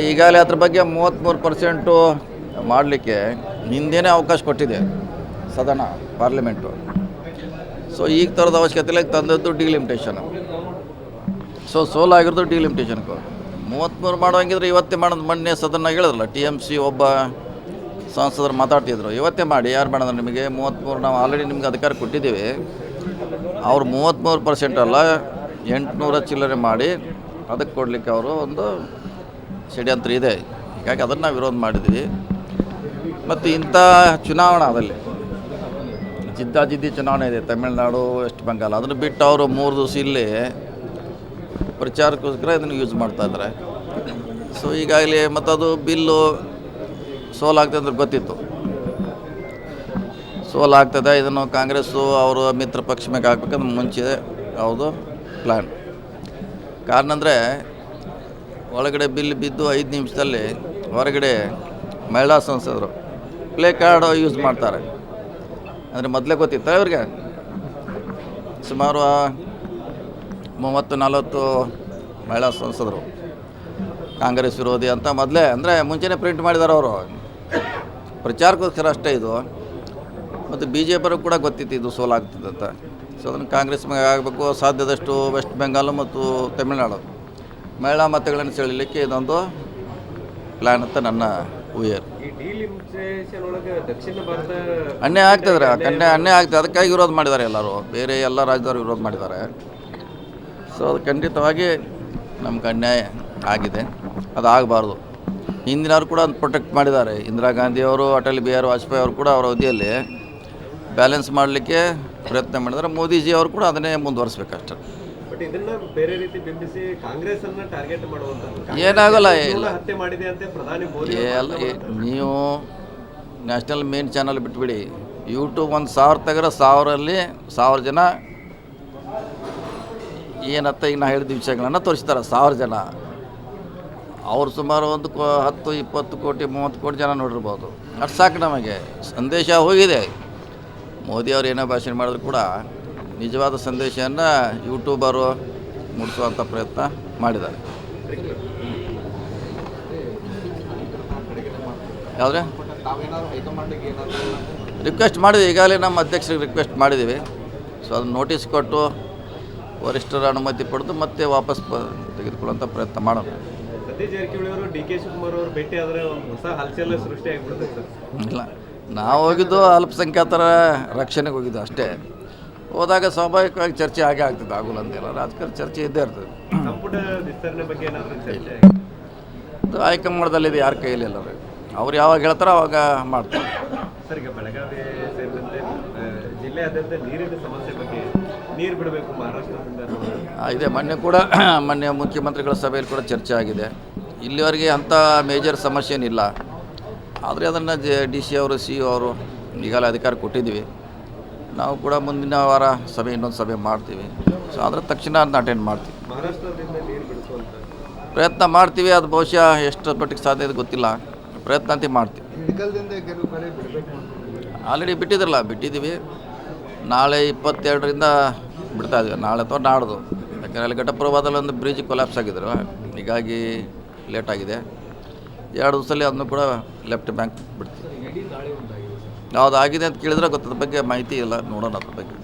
ಈಗಾಗಲೇ ಅದ್ರ ಬಗ್ಗೆ 33% ಮಾಡಲಿಕ್ಕೆ ಹಿಂದೆಯೇ ಅವಕಾಶ ಕೊಟ್ಟಿದೆ ಸದನ ಪಾರ್ಲಿಮೆಂಟು. ಸೊ ಈಗ ಥರದ ಅವಶ್ಯಕತೆ ಇಲ್ಲ, ತಂದದ್ದು ಡಿಲಿಮಿಟೇಷನು. ಸೋಲಾಗಿರೋದು ಡಿಲಿಮಿಟೇಷನ್ಗೆ 33 ಮಾಡೋಂಗಿದ್ರೆ ಇವತ್ತೇ ಮಾಡೋದು. ಮೊನ್ನೆ ಸದನ ಹೇಳಿದ್ರಲ್ಲ, TMC ಒಬ್ಬ ಸಂಸದರು ಮಾತಾಡ್ತಿದ್ರು, ಇವತ್ತೇ ಮಾಡಿ. ಯಾರು ಮಾಡೋದು ನಿಮಗೆ 33? ನಾವು ಆಲ್ರೆಡಿ ನಿಮ್ಗೆ ಅಧಿಕಾರ ಕೊಟ್ಟಿದ್ದೀವಿ. ಅವ್ರು 33% ಅಲ್ಲ 800 ಚಿಲ್ಲರೆ ಮಾಡಿ ಅದಕ್ಕೆ ಕೊಡಲಿಕ್ಕೆ ಅವರು ಒಂದು ಷಡ್ಯಂತ್ರ ಇದೆ. ಹೀಗಾಗಿ ಅದನ್ನು ನಾವು ವಿರೋಧ ಮಾಡಿದ್ವಿ. ಮತ್ತು ಇಂಥ ಚುನಾವಣಾದಲ್ಲಿ ಜಿದ್ದಾಜಿದ್ದಿ ಚುನಾವಣೆ ಇದೆ, ತಮಿಳುನಾಡು, ವೆಸ್ಟ್ ಬೆಂಗಾಲ್. ಅದನ್ನು ಬಿಟ್ಟು ಅವರು 3 ದಿವಸ ಇಲ್ಲಿ ಪ್ರಚಾರಕ್ಕೋಸ್ಕರ ಇದನ್ನು ಯೂಸ್ ಮಾಡ್ತಾಯಿದ್ದಾರೆ. ಸೊ ಈಗಾಗಲೇ ಮತ್ತದು ಬಿಲ್ಲು ಸೋಲಾಗ್ತದೆ ಅಂದ್ರೆ ಗೊತ್ತಿತ್ತು, ಸೋಲಾಗ್ತದೆ. ಇದನ್ನು ಕಾಂಗ್ರೆಸ್ಸು ಅವರು ಮಿತ್ರ ಪಕ್ಷ ಮೇಲೆ ಹಾಕ್ಬೇಕಂದ್ರೆ ಮುಂಚೆ ಯಾವುದು ಪ್ಲ್ಯಾನ್. ಕಾರಣ ಅಂದರೆ ಒಳಗಡೆ ಬಿಲ್ ಬಿದ್ದು 5 ನಿಮಿಷದಲ್ಲಿ ಹೊರಗಡೆ ಮಹಿಳಾ ಸಂಸದರು ಪ್ಲೇ ಕಾರ್ಡ್ ಯೂಸ್ ಮಾಡ್ತಾರೆ. ಅಂದರೆ ಮೊದಲೇ ಗೊತ್ತಿತ್ತು ಇವ್ರಿಗೆ. ಸುಮಾರು 30-40 ಮಹಿಳಾ ಸಂಸದರು ಕಾಂಗ್ರೆಸ್ ವಿರೋಧಿ ಅಂತ ಮೊದಲೇ, ಅಂದರೆ ಮುಂಚೆನೇ ಪ್ರಿಂಟ್ ಮಾಡಿದ್ದಾರೆ ಅವರು. ಪ್ರಚಾರಕ್ಕೋಸ್ಕರ ಅಷ್ಟೇ ಇದು. ಮತ್ತು BJP ಕೂಡ ಗೊತ್ತಿತ್ತು ಇದು ಸೋಲಾಗ್ತದೆ ಅಂತ. ಸೊ ಅದನ್ನು ಕಾಂಗ್ರೆಸ್ ಮೇಲೆ ಆಗಬೇಕು. ಸಾಧ್ಯದಷ್ಟು ವೆಸ್ಟ್ ಬೆಂಗಾಲ್ ಮತ್ತು ತಮಿಳುನಾಡು ಮಹಿಳಾ ಮತಗಳನ್ನು ಸೆಳೀಲಿಕ್ಕೆ ಇದೊಂದು ಪ್ಲ್ಯಾನ್ ಅಂತ ನನ್ನ ಊಹೆ. ಅನ್ಯಾಯ ಆಗ್ತದ್ರೆ, ಅನ್ಯಾಯ ಆಗ್ತದೆ. ಅದಕ್ಕಾಗಿ ವಿರೋಧ ಮಾಡಿದ್ದಾರೆ ಎಲ್ಲರೂ, ಬೇರೆ ಎಲ್ಲ ರಾಜ್ಯದವರು ವಿರೋಧ ಮಾಡಿದ್ದಾರೆ. ಸೊ ಅದು ಖಂಡಿತವಾಗಿ ನಮ್ಗೆ ಅನ್ಯಾಯ ಆಗಿದೆ, ಅದು ಆಗಬಾರ್ದು. ಹಿಂದಿನವರು ಕೂಡ ಒಂದು ಪ್ರೊಟೆಕ್ಟ್ ಮಾಡಿದ್ದಾರೆ. ಇಂದಿರಾ ಗಾಂಧಿಯವರು, ಅಟಲ್ ಬಿಹಾರಿ ವಾಜಪೇಯಿ ಅವರು ಕೂಡ ಅವರ ಅವಧಿಯಲ್ಲಿ ಬ್ಯಾಲೆನ್ಸ್ ಮಾಡಲಿಕ್ಕೆ ಪ್ರಯತ್ನ ಮಾಡಿದ್ದಾರೆ. ಮೋದಿಜಿ ಅವರು ಕೂಡ ಅದನ್ನೇ ಮುಂದುವರಿಸ್ಬೇಕಷ್ಟೆ. ಏನಾಗಲ್ಲ, ನೀವು ನ್ಯಾಷನಲ್ ಮೇನ್ ಚಾನಲ್ ಬಿಟ್ಬಿಡಿ, ಯೂಟ್ಯೂಬ್ 1000 ತೆಗೆದ್ರೆ 1000 ಜನ ಏನತ್ತ ಈಗ ನಾ ಹೇಳಿದ ವಿಷಯಗಳನ್ನು ತೋರಿಸ್ತಾರೆ. 1000 ಜನ ಅವ್ರು ಸುಮಾರು ಒಂದು 10-20 ಕೋಟಿ 30 ಕೋಟಿ ಜನ ನೋಡಿರ್ಬೋದು. ಅಷ್ಟು ಸಾಕು. ನಮಗೆ ಸಂದೇಶ ಹೋಗಿದೆ. ಮೋದಿಯವರು ಏನೋ ಭಾಷಣ ಮಾಡಿದ್ರು ಕೂಡ ನಿಜವಾದ ಸಂದೇಶವನ್ನು ಯೂಟ್ಯೂಬರು ಮೂಡಿಸುವಂಥ ಪ್ರಯತ್ನ ಮಾಡಿದ್ದಾರೆ. ಯಾವುದೇ ರಿಕ್ವೆಸ್ಟ್ ಮಾಡಿದ್ವಿ, ಈಗಾಗಲೇ ನಮ್ಮ ಅಧ್ಯಕ್ಷರಿಗೆ ರಿಕ್ವೆಸ್ಟ್ ಮಾಡಿದ್ದೀವಿ. ಸೊ ಅದನ್ನು ನೋಟಿಸ್ ಕೊಟ್ಟು ವರಿಷ್ಠರ ಅನುಮತಿ ಪಡೆದು ಮತ್ತೆ ವಾಪಸ್ ತೆಗೆದುಕೊಳ್ಳುವಂಥ ಪ್ರಯತ್ನ ಮಾಡೋಣ. ಇಲ್ಲ, ನಾವು ಹೋಗಿದ್ದು ಅಲ್ಪಸಂಖ್ಯಾತರ ರಕ್ಷಣೆಗೆ ಹೋಗಿದ್ದು ಅಷ್ಟೇ. ಹೋದಾಗ ಸ್ವಾಭಾವಿಕವಾಗಿ ಚರ್ಚೆ ಆಗೇ ಆಗ್ತದೆ, ಆಗೋಲ್ಲ ಅಂತಿಲ್ಲ. ರಾಜಕಾರಣ ಚರ್ಚೆ ಇದ್ದೇ ಇರ್ತದೆ. ಹೈಕಮಾಂಡದಲ್ಲಿದೆ, ಯಾರ ಕೈಯಲ್ಲಿ ಇಲ್ಲ. ಅವ್ರು ಯಾವಾಗ ಹೇಳ್ತಾರೋ ಅವಾಗ ಮಾಡ್ತಾರೆ. ಬೆಳಗಾವಿ ಸೇರಿದಂತೆ ಜಿಲ್ಲೆಯಾದ್ಯಂತ ನೀರಿನ ಸಮಸ್ಯೆ ಬಗ್ಗೆ ನೀರು ಬಿಡಬೇಕು ಮಹಾರಾಷ್ಟ್ರದಿಂದ ಇದೆ. ಮೊನ್ನೆ ಮುಖ್ಯಮಂತ್ರಿಗಳ ಸಭೆಯಲ್ಲಿ ಕೂಡ ಚರ್ಚೆ ಆಗಿದೆ. ಇಲ್ಲಿವರೆಗೆ ಅಂಥ ಮೇಜರ್ ಸಮಸ್ಯೆ ಏನಿಲ್ಲ. ಆದರೆ ಅದನ್ನು DC ಅವರು CO ಅವರು ಈಗಾಗಲೇ ಅಧಿಕಾರ ಕೊಟ್ಟಿದ್ದೀವಿ. ನಾವು ಕೂಡ ಮುಂದಿನ ವಾರ ಇನ್ನೊಂದು ಸಭೆ ಮಾಡ್ತೀವಿ. ಸೊ ಆದರೆ ತಕ್ಷಣ ಅದನ್ನ ಅಟೆಂಡ್ ಮಾಡ್ತೀವಿ, ಮಹಾರಾಷ್ಟ್ರದಿಂದ ನೀರು ಬಿಡಿಸುವಂಥ ಪ್ರಯತ್ನ ಮಾಡ್ತೀವಿ. ಅದು ಬಹುಶಃ ಎಷ್ಟು ಮಟ್ಟಿಗೆ ಸಾಧ್ಯ ಇದೆ ಗೊತ್ತಿಲ್ಲ, ಪ್ರಯತ್ನ ಅಂತ ಮಾಡ್ತೀವಿ. ಆಲ್ರೆಡಿ ಬಿಟ್ಟಿದ್ದೀವಿ. ನಾಳೆ 22ರಿಂದ ಬಿಡ್ತಾಯಿದ್ವಿ, ನಾಳೆ ಅಥವಾ ನಾಡ್ದು. ಯಾಕಂದರೆ ಅಲ್ಲಿ ಘಟಪ್ರಭಾದಲ್ಲಿ ಒಂದು ಬ್ರಿಡ್ಜ್ ಕೊಲ್ಯಾಪ್ಸ್ ಆಗಿದ್ರು, ಹೀಗಾಗಿ ಲೇಟ್ ಆಗಿದೆ. 2 ದಿವಸದಲ್ಲಿ ಅದನ್ನು ಕೂಡ ಲೆಫ್ಟ್ ಬ್ಯಾಂಕ್ ಬಿಡ್ತೀವಿ. ಯಾವುದು ಆಗಿದೆ ಅಂತ ಕೇಳಿದ್ರೆ ಗೊತ್ತದ ಬಗ್ಗೆ ಮಾಹಿತಿ ಇಲ್ಲ, ನೋಡೋಣ ಅದ್ರ ಬಗ್ಗೆ.